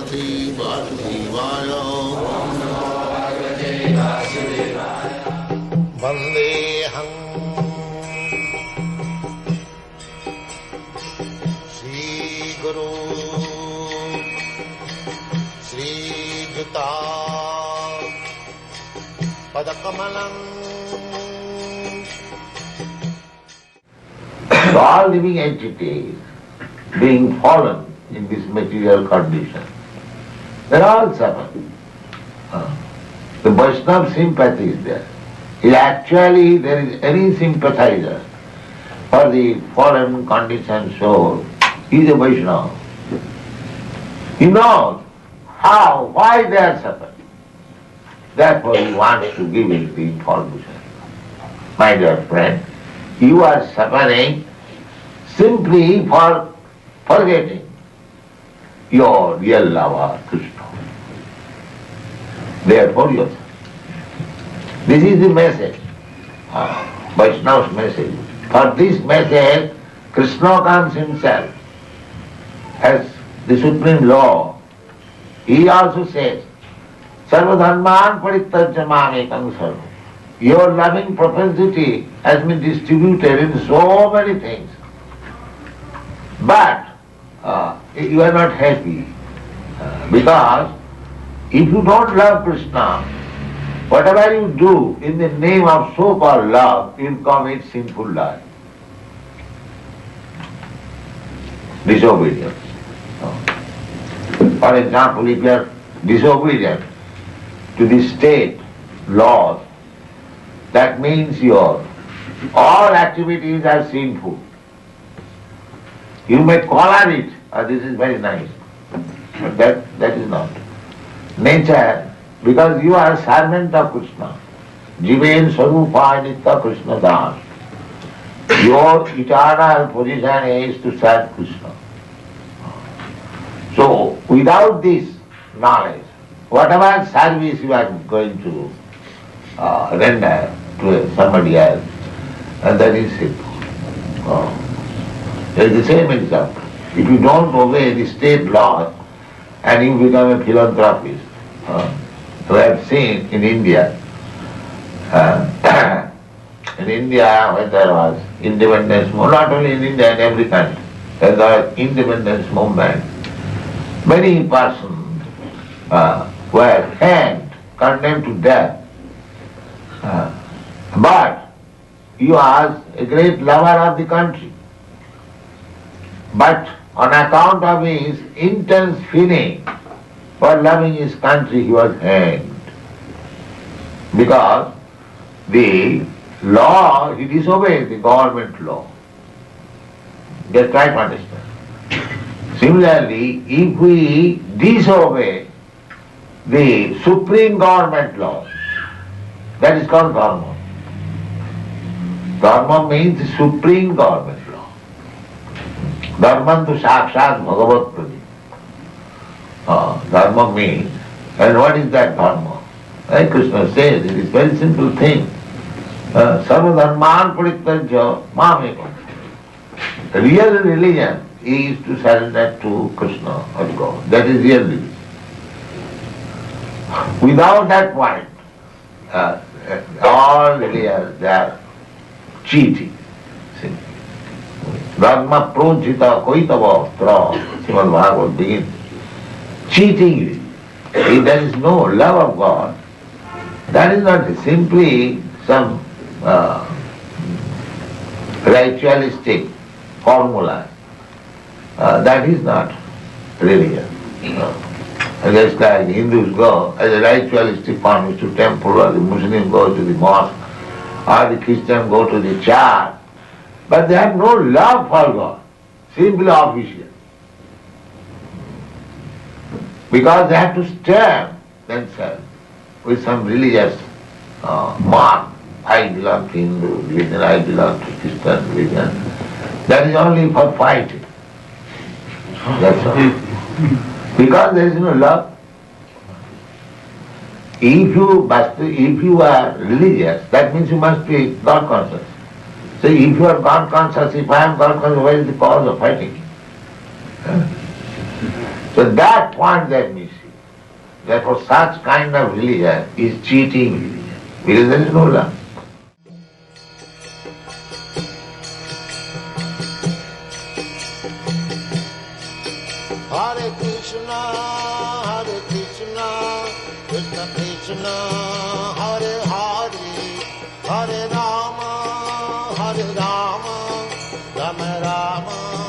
Bhagavate Vasudevaya. Vandeham Shri Guru Shri Juta Padakamalam. All living entities being fallen in this material condition, they are all suffering. The Vaishnava sympathy is there. If actually there is any sympathizer for the fallen conditioned soul, he is a Vaishnava. He knows how, why they are suffering. Therefore he wants to give it the information. My dear friend, you are suffering simply for forgetting your real lover, Krishna. Therefore you are suffering. This is the message, Vaishnava's message. For this message, Krishna comes himself as the supreme law. He also says, Sarvadharman parityajya mamekam sarvam. Your loving propensity has been distributed in so many things. But you are not happy. Because if you don't love Krishna, whatever you do in the name of so-called love, you commit sinful life. Disobedience. For example, if you are disobedient to the state laws, that means your all activities are sinful. You may color it, this is very nice, but that is not. Nature, because you are a servant of Krishna. Jiven Sarupa Nitya Krishna Das. Your eternal position is to serve Krishna. So, without this knowledge, whatever service you are going to render to somebody else, and that is sinful. There is the same example. If you don't obey the state laws and you become a philanthropist, we have seen in India, when there was independence movement, not only in India, in every country, when there was independence movement, many persons were hanged, condemned to death. But he was a great lover of the country. But on account of his intense feeling for loving his country, he was hanged. Because the law, he disobeyed the government law. Just try to understand. Similarly, if we disobey the supreme government law, that is called dharma. Dharma means the supreme government law. Dharma to sakshat bhagavat pradip. Dharma means, and what is that dharma? Like Krishna says, it is a very simple thing. Sarva dharman parityajya mamekam. Real religion is to surrender to Krishna or God. That is real religion. Without that point, all religions, they are cheating. Dharma projita koitava tra, Srimad Bhagavad begins. Cheating. If there is no love of God, that is not simply some ritualistic formula. That is not religion. Just like Hindus go as a ritualistic form to temple, or the Muslims go to the mosque, or the Christians go to the church. But they have no love for God, simply official. Because they have to stamp themselves with some religious mark. I belong to Hindu religion, I belong to Christian religion. That is only for fighting. That's all. Because there is no love. If you are religious, that means you must be God conscious. So if you are God conscious, if I am God conscious, what is the cause of fighting? So that point they are missing. Therefore such kind of religion is cheating religion, because there is no love. Hare Krishna, Krishna Krishna, Hare Hare, Hare Rama, Rama Rama.